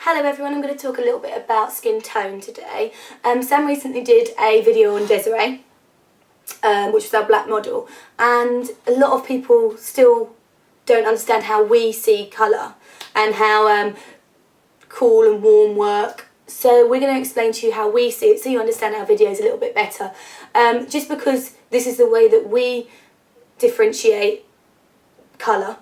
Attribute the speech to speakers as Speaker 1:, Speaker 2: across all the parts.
Speaker 1: Hello everyone, I'm going to talk a little bit about skin tone today. Sam recently did a video on Desiree, which was our black model, and a lot of people still don't understand how we see colour and how cool and warm work. So we're going to explain to you how we see it so you understand our videos a little bit better. Just because this is the way that we differentiate colour,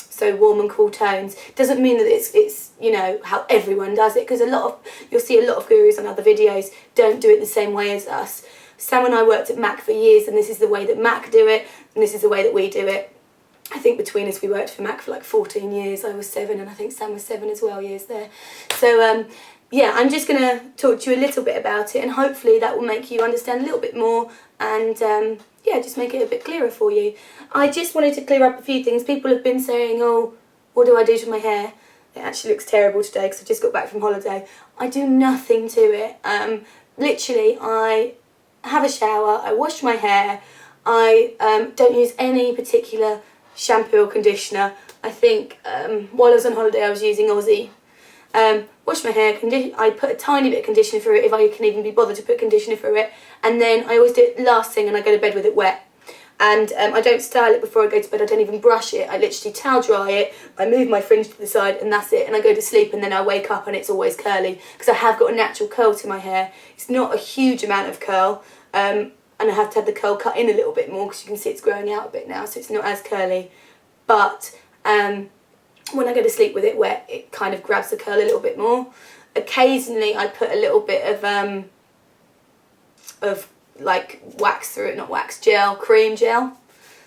Speaker 1: so warm and cool tones, doesn't mean that it's you know how everyone does it, because you'll see a lot of gurus on other videos don't do it the same way as us. Sam and I worked at MAC for years, and this is the way that MAC do it, and this is the way that we do it. I think between us we worked for MAC for like 14 years. I was 7 and I think Sam was 7 as well years there. So yeah, I'm just going to talk to you a little bit about it, and hopefully that will make you understand a little bit more and yeah, just make it a bit clearer for you. I just wanted to clear up a few things. People have been saying, oh, what do I do to my hair? It actually looks terrible today because I just got back from holiday. I do nothing to it. Literally, I have a shower, I wash my hair, I don't use any particular shampoo or conditioner. I think while I was on holiday I was using Aussie. Wash my hair, I put a tiny bit of conditioner through it if I can even be bothered to put conditioner through it, and then I always do it last thing and I go to bed with it wet. And I don't style it before I go to bed, I don't even brush it, I literally towel dry it, I move my fringe to the side and that's it, and I go to sleep and then I wake up and it's always curly, because I have got a natural curl to my hair. It's not a huge amount of curl, and I have to have the curl cut in a little bit more because you can see it's growing out a bit now, so it's not as curly. But when I go to sleep with it wet, it kind of grabs the curl a little bit more. Occasionally I put a little bit of like wax through it, not wax, gel, cream gel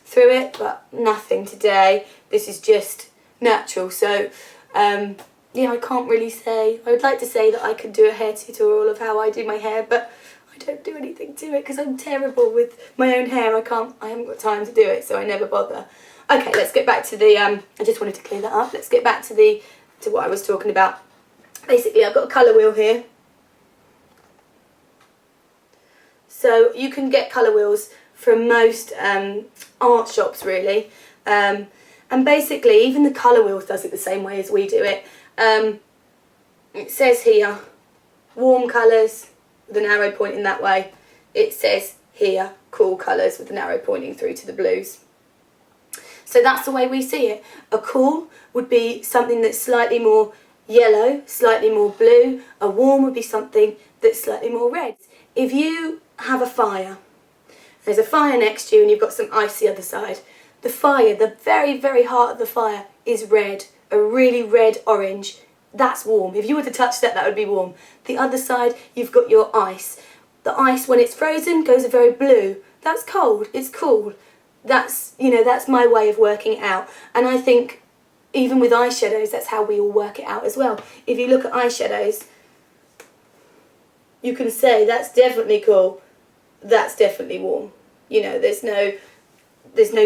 Speaker 1: through it, but nothing today. This is just natural. So yeah, I can't really say. I would like to say that I could do a hair tutorial of how I do my hair, but I don't do anything to it because I'm terrible with my own hair. I haven't got time to do it, so I never bother. Okay, let's get back to the, I just wanted to clear that up. Let's get back to what I was talking about. Basically, I've got a colour wheel here. So you can get colour wheels from most art shops, really. And basically, even the colour wheels does it the same way as we do it. It says here, warm colours with an arrow pointing that way. It says here, cool colours with an arrow pointing through to the blues. So that's the way we see it. A cool would be something that's slightly more yellow, slightly more blue. A warm would be something that's slightly more red. If you have a fire, there's a fire next to you and you've got some ice the other side. The fire, the very, very heart of the fire is red, a really red orange. That's warm. If you were to touch that, that would be warm. The other side, you've got your ice. The ice, when it's frozen, goes a very blue. That's cold. It's cool. That's, you know, that's my way of working it out. And I think even with eyeshadows, that's how we all work it out as well. If you look at eyeshadows, you can say that's definitely cool, that's definitely warm. You know, there's no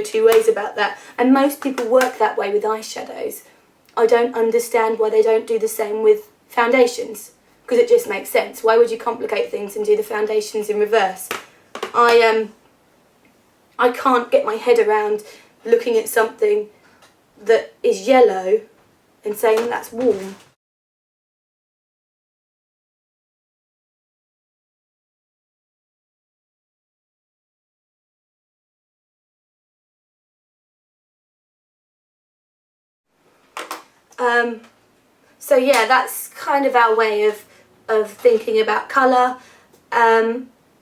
Speaker 1: two ways about that. And most people work that way with eyeshadows. I don't understand why they don't do the same with foundations, because it just makes sense. Why would you complicate things and do the foundations in reverse? I can't get my head around looking at something that is yellow and saying that's warm. So yeah, that's kind of our way of thinking about colour.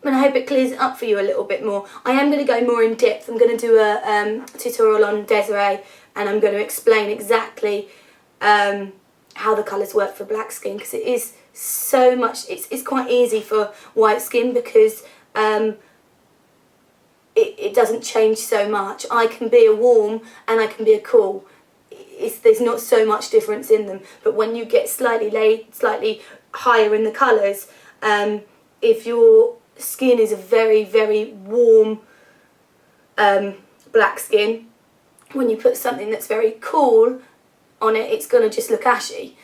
Speaker 1: And I hope it clears it up for you a little bit more. I am going to go more in depth. I'm going to do a tutorial on Desiree, and I'm going to explain exactly how the colours work for black skin, because it is so much, it's quite easy for white skin because it doesn't change so much. I can be a warm and I can be a cool. There's not so much difference in them, but when you get slightly higher in the colours, if your skin is a very, very warm black skin, when you put something that's very cool on it, it's going to just look ashy.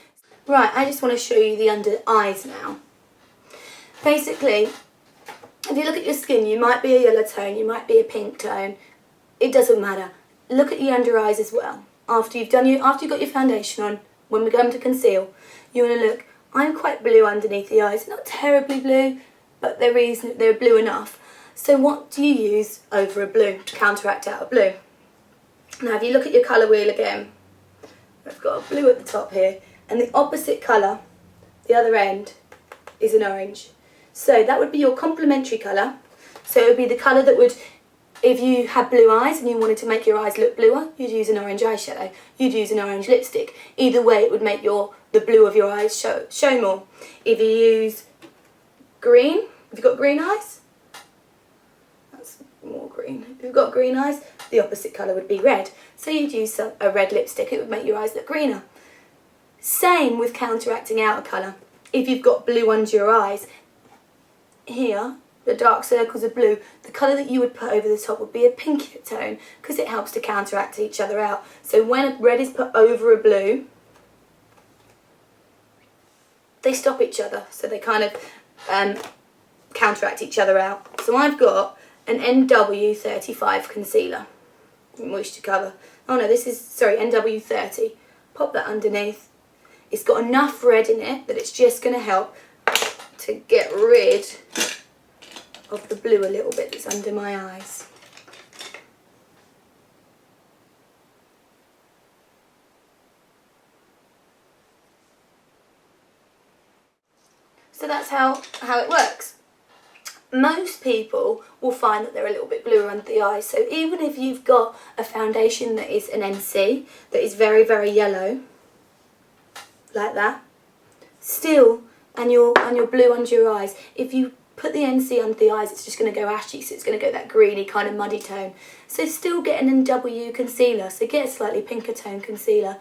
Speaker 1: Right, I just want to show you the under eyes now. Basically, if you look at your skin, you might be a yellow tone, you might be a pink tone, it doesn't matter. Look at your under eyes as well. After you've got your foundation on, when we're going to conceal, you want to look I'm quite blue underneath the eyes, not terribly blue, but they're blue enough. So what do you use over a blue to counteract out a blue? Now if you look at your colour wheel again, I've got a blue at the top here, and the opposite colour, the other end, is an orange. So that would be your complementary colour. So it would be the colour that would, if you had blue eyes and you wanted to make your eyes look bluer, you'd use an orange eyeshadow, you'd use an orange lipstick. Either way it would make the blue of your eyes show more. If you use green, have you got green eyes? That's more green. If you've got green eyes, the opposite colour would be red. So you'd use a red lipstick, it would make your eyes look greener. Same with counteracting out a colour. If you've got blue under your eyes, here, the dark circles are blue, the colour that you would put over the top would be a pinkier tone because it helps to counteract each other out. So when a red is put over a blue, they stop each other, so they kind of counteract each other out. So I've got an NW35 concealer, moisture cover. Oh no, this is, sorry, NW30. Pop that underneath. It's got enough red in it that it's just going to help to get rid of the blue a little bit that's under my eyes. So that's how it works. Most people will find that they're a little bit bluer under the eyes, so even if you've got a foundation that is an NC, that is very, very yellow, like that, still, and you're blue under your eyes, if you put the NC under the eyes, it's just going to go ashy, so it's going to go that greeny kind of muddy tone. So still get an NW concealer, so get a slightly pinker tone concealer.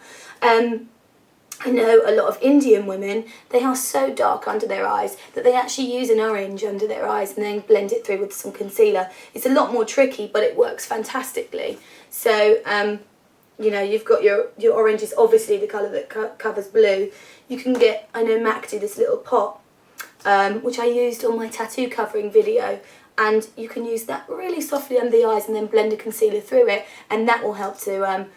Speaker 1: I know a lot of Indian women, they are so dark under their eyes that they actually use an orange under their eyes and then blend it through with some concealer. It's a lot more tricky, but it works fantastically. So, you know, you've got your orange is obviously the colour that covers blue. You can get, I know MAC did this little pot, which I used on my tattoo covering video, and you can use that really softly under the eyes and then blend a concealer through it, and that will help to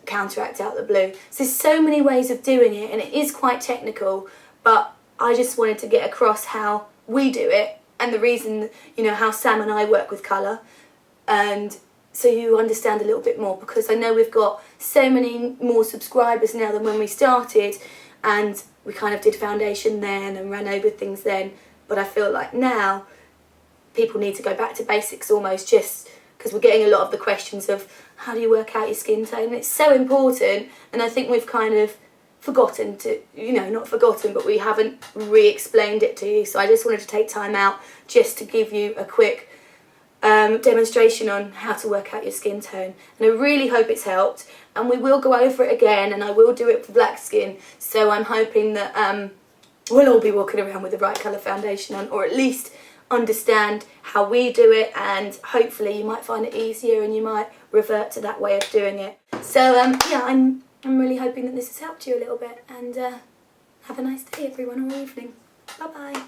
Speaker 1: counteract out the blue. So there's so many ways of doing it, and it is quite technical, but I just wanted to get across how we do it and the reason, you know, how Sam and I work with colour, and so you understand a little bit more, because I know we've got so many more subscribers now than when we started, and we kind of did foundation then and ran over things then, but I feel like now people need to go back to basics almost, just because we're getting a lot of the questions of how do you work out your skin tone. It's so important, and I think we've kind of forgotten to, you know, not forgotten, but we haven't re-explained it to you. So I just wanted to take time out just to give you a quick demonstration on how to work out your skin tone, and I really hope it's helped, and we will go over it again, and I will do it for black skin, so I'm hoping that we'll all be walking around with the right colour foundation on, or at least understand how we do it, and hopefully you might find it easier and you might revert to that way of doing it. So yeah, I'm really hoping that this has helped you a little bit, and have a nice day everyone, or evening. Bye bye.